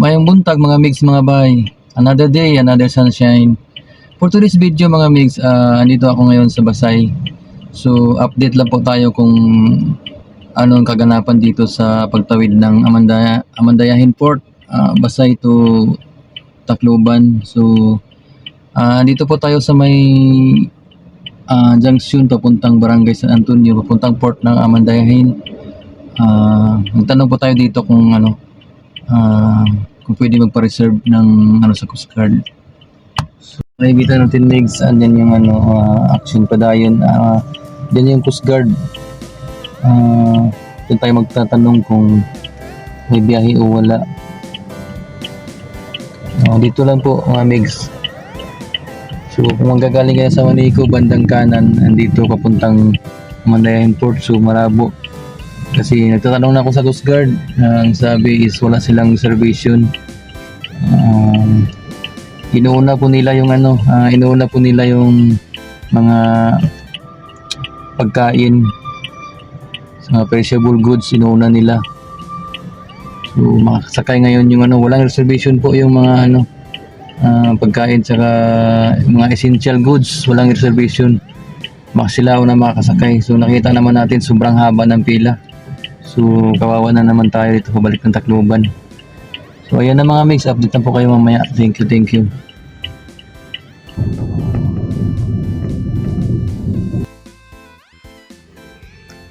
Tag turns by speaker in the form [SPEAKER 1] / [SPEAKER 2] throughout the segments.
[SPEAKER 1] Mayong buntag mga migs mga bay. Another day, another sunshine. For today's video mga migs, andito ako ngayon sa Basay. So update lang po tayo kung anong kaganapan dito sa pagtawid ng Amandayahin Port, Basay to Tacloban. So dito po tayo sa may junction papuntang Barangay San Antonio, papuntang port ng Amandayahin. Nagtanong po tayo dito kung kung pwede magpa-reserve ng sa Coast Guard. So, nakikita natin migs, andyan yung action padayon. Diyan yung Coast Guard. Doon tayo magtatanong kung may biyahe o wala. Dito lang po mga migs. So kung manggagaling kayo sa Manico, bandang kanan, andito papuntang Amandayahin Port. So Malabo. Kasi nagtatanong na ako sa Coast Guard, ang sabi is wala silang reservation. Inuuna po nila yung mga pagkain, mga perishable goods, inuuna nila. So makakasakay ngayon yung walang reservation po yung mga pagkain saka mga essential goods, walang reservation. Baka sila una makakasakay. So nakita naman natin sobrang haba ng pila. So kawawa na naman tayo dito pabalik ng Tacloban. So ayan na mga mix, update na po kayo mamaya. Thank you.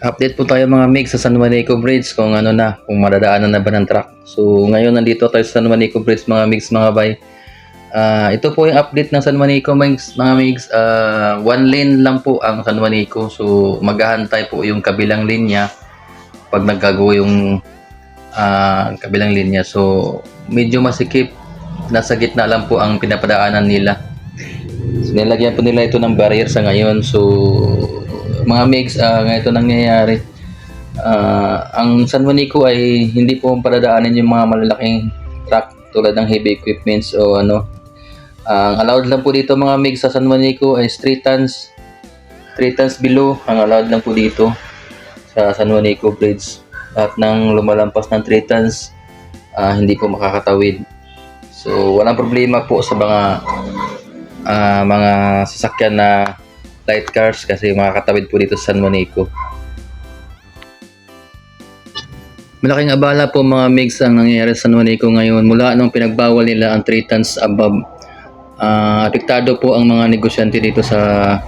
[SPEAKER 1] Update po tayo mga mix sa San Juanico Bridge kung kung madadaanan na ba ng truck. So ngayon nandito tayo sa San Juanico Bridge mga mix mga bay. Ito po yung update ng San Juanico mga mix. One lane lang po ang San Juanico. So maghahantay po yung kabilang linya pag naggago yung kabilang linya. So medyo masikip, nasa gitna lang po ang pinapadaanan nila. So nilagyan po nila ito ng barrier sa ngayon. So mga mix, ganito nangyayari. Ang San Juanico ay hindi po padadaanan yung mga malalaking truck tulad ng heavy equipments o ang allowed lang po dito mga mix sa San Juanico ay 3 tons below ang allowed lang po dito sa San Juanico Bridge. At nang lumalampas ng 3 tons, hindi po makakatawid. So walang problema po sa mga sasakyan na light cars kasi makakatawid po dito sa San Juanico. Malaking abala po mga mix ang nangyayari sa San Juanico ngayon mula nung pinagbawal nila ang 3 tons above. Apektado po ang mga negosyante dito sa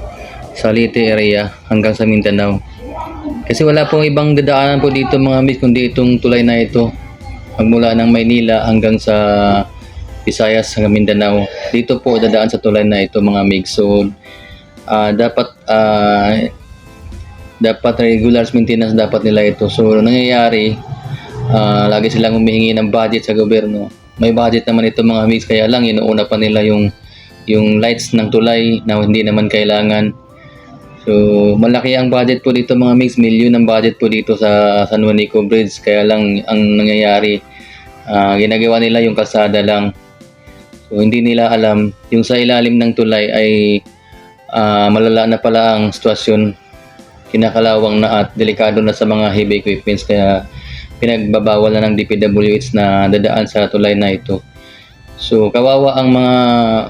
[SPEAKER 1] Leyte area hanggang sa Mindanao. Kasi wala pong ibang dadaanan po dito mga mix kundi itong tulay na ito. Magmula ng Maynila hanggang sa Visayas hanggang Mindanao. Dito po dadaan sa tulay na ito mga mix. So dapat regular maintenance dapat nila ito. So nangyayari lagi silang humihingi ng budget sa gobyerno. May budget naman ito mga mix, kaya lang inuuna pa nila yung lights ng tulay na hindi naman kailangan. So malaki ang budget po dito mga mix, milyon ang budget po dito sa San Juanico Bridge, kaya lang ang nangyayari ginagawa nila yung kalsada lang. So hindi nila alam yung sa ilalim ng tulay ay malala na pala ang sitwasyon, kinakalawang na at delikado na sa mga heavy equipments, kaya pinagbabawal na ng DPWH na dadaan sa tulay na ito. So kawawa ang mga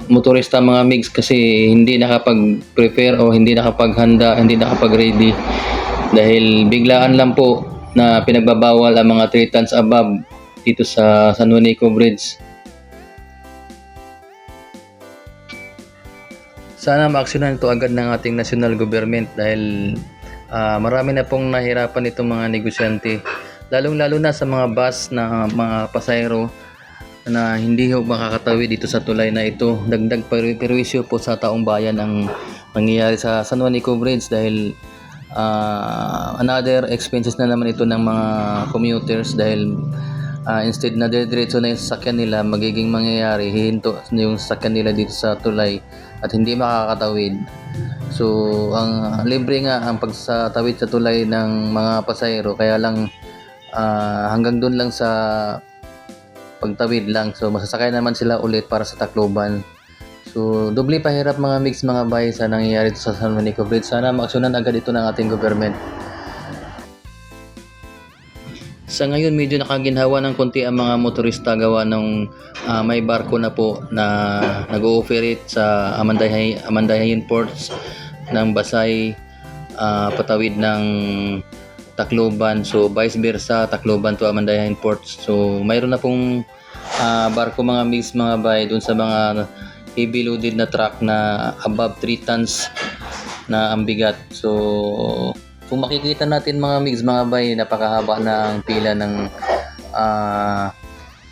[SPEAKER 1] motorista mga mix kasi hindi nakapag-prepare o hindi nakapaghanda, hindi nakapag-ready dahil biglaan lang po na pinagbabawal ang mga 3 tons above dito sa San Juanico Bridge. Sana maaksyonan ito agad ng ating national government dahil marami na pong nahirapan itong mga negosyante, lalong-lalo na sa mga bus na mga pasahero na hindi makakatawid dito sa tulay na ito. Dagdag perwisyo po sa taong bayan ang nangyayari sa San Juanico Bridge dahil another expenses na naman ito ng mga commuters dahil instead na diretso na yung sasakyan nila, magiging mangyayari hihinto yung sasakyan nila dito sa tulay at hindi makakatawid. So ang libre nga ang pagsatawid sa tulay ng mga pasahero, kaya lang hanggang doon lang sa pagtawid lang. So masasakay naman sila ulit para sa Tacloban. So doble pahirap mga mix mga bay sa nangyayari sa San Juanico Bridge. Sana maaksyonan agad ito ng ating government. Sa ngayon medyo nakaginhawa ng konti ang mga motorista gawa ng may barko na po na nag-ooperate sa Amandayan Ports ng Basay, patawid ng Tacloban. So vice versa, Tacloban to Amandayan Ports. So mayroon na pong barko mga mix mga bay dun sa mga heavy loaded na truck na above 3 tons na ang bigat. So kung makikita natin mga mix mga bay, napakahaba na ang pila ng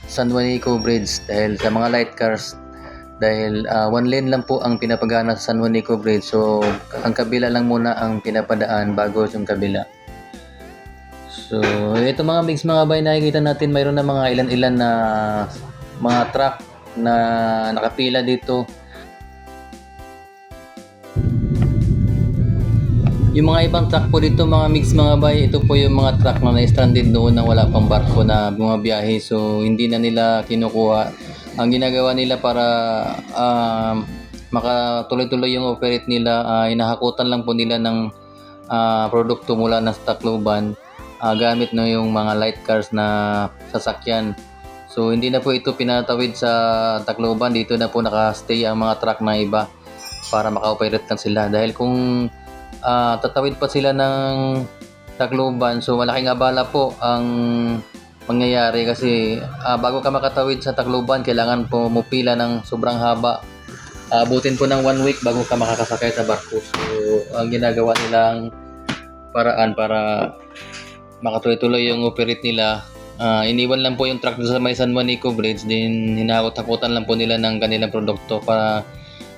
[SPEAKER 1] San Juanico Bridge dahil sa mga light cars, dahil one lane lang po ang pinapagana sa San Juanico Bridge. So ang kabila lang muna ang pinapadaan bago yung kabila. So ito mga mix mga bay, nakikita natin mayroon na mga ilan-ilan na mga truck na nakapila dito. Yung mga ibang truck po dito mga mix mga bay, ito po yung mga truck na na-stranded noon na wala pang barko na bumabiyahe. So hindi na nila kinukuha. Ang ginagawa nila para makatuloy-tuloy yung operate nila, inahakutan lang po nila ng produkto mula na sa Tacloban gamit na yung mga light cars na sasakyan. So hindi na po ito pinatawid sa Tacloban, dito na po nakastay ang mga truck na iba para maka-operate lang sila. Dahil kung tatawid pa sila ng Tacloban, so malaking abala po ang mangyayari kasi bago ka makatawid sa Tacloban, kailangan po mupila ng sobrang haba. Abutin po ng 1 week bago ka makakasakay sa barko. So ang ginagawa nilang paraan para makatuloy-tuloy yung operate nila, iniwan lang po yung truck sa may San Juanico Bridge, din hinahakot-hakutan lang po nila ng kanilang produkto para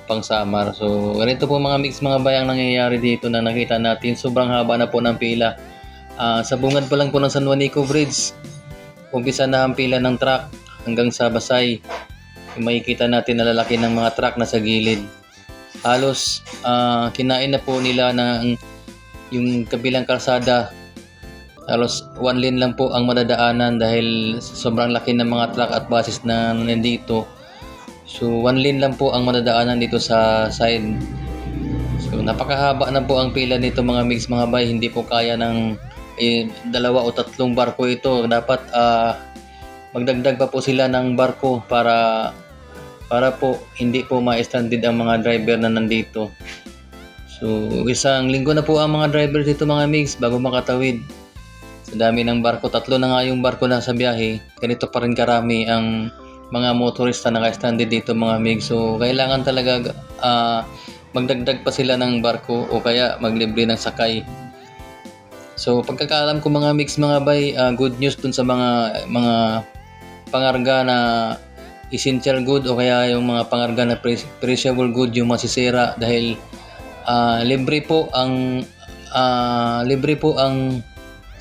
[SPEAKER 1] pang summer. So ganito po mga mix mga bayang nangyayari dito na nakita natin. Sobrang haba na po ng pila. Sa bungad pa lang po ng San Juanico Bridge, umpisa na ang pila ng truck hanggang sa Basay. Makikita natin na lalaki ng mga truck na sa gilid. Halos kinain na po nila ng yung kabilang kalsada. Halos one lane lang po ang madadaanan dahil sobrang laki ng mga truck at buses na nandito. So one lane lang po ang madadaanan dito sa side. So napakahaba na po ang pila nito mga mix mga bay. Hindi po kaya ng 2 o 3 barko ito. Dapat magdagdag pa po sila ng barko para po hindi po ma-stranded ang mga driver na nandito. So isang linggo na po ang mga driver dito mga mix bago makatawid. Sa dami ng barko, 3 na nga yung barko na sa biyahe, ganito pa rin karami ang mga motorista na naka-stranded dito mga mig. So kailangan talaga magdagdag pa sila ng barko o kaya maglibre ng sakay. So pagkakaalam ko mga mix mga bay, good news dun sa mga pangarga na essential good o kaya yung mga pangarga na perishable good, yung masisira, dahil libre po ang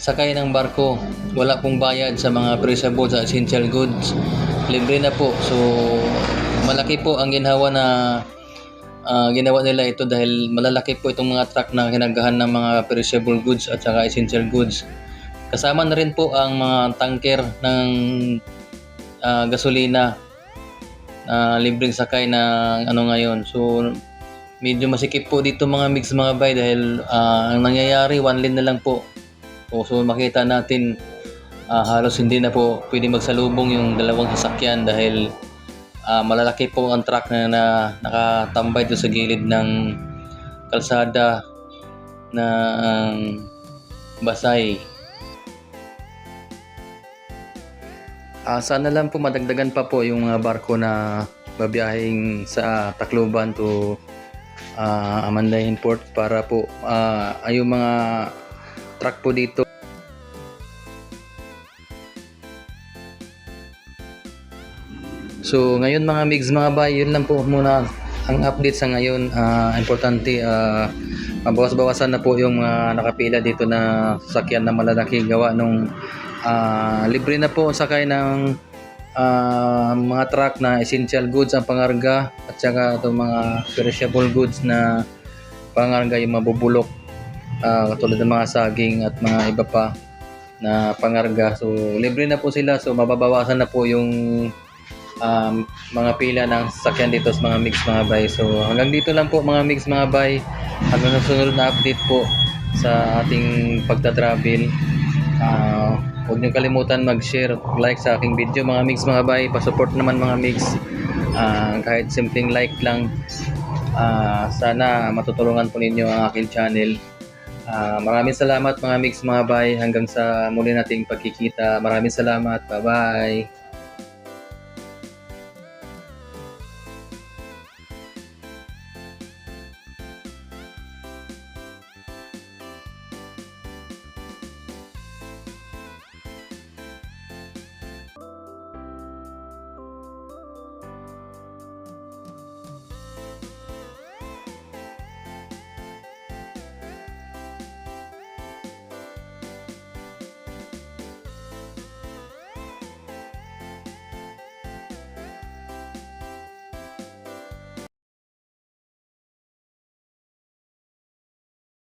[SPEAKER 1] sakay ng barko. Wala pong bayad sa mga perishable, sa essential goods. Libre na po. So malaki po ang ginhawa na ginawa nila ito dahil malalaki po itong mga truck na kinagahan ng mga perishable goods at saka essential goods. Kasama na rin po ang mga tanker ng gasolina na libreng sakay na ngayon. So medyo masikip po dito mga mix mga bay dahil ang nangyayari one lane na lang po. So makita natin halos hindi na po pwede magsalubong yung dalawang sasakyan dahil malalaki po ang truck na nakatambay doon sa gilid ng kalsada ng Basay. Sana lang po madagdagan pa po yung barko na babiyahing sa Tacloban to Amandayan Port para po yung mga truck po dito. So ngayon mga migs mga bay, yun lang po muna ang update sa ngayon. Importante mabawas-bawasan na po yung nakapila dito na sasakyan na malalaki gawa nung libre na po sakay ng mga truck na essential goods ang pangarga at saka itong mga perishable goods na pangarga, yung mabubulok katulad ng mga saging at mga iba pa na pangarga. So libre na po sila, so mababawasan na po yung mga pila ng sasakyan dito sa mga mix mga bay. So hanggang dito lang po mga mix mga bay, hanggang sa sunod na update po sa ating pagta-travel. Huwag niyo kalimutan mag-share, like sa aking video mga migs mga bay. Pa-support naman mga migs. Kahit simpleng like lang. Sana matutulungan po ninyo ang aking channel. Maraming salamat mga migs mga bay. Hanggang sa muli nating pagkikita. Maraming salamat. Bye-bye.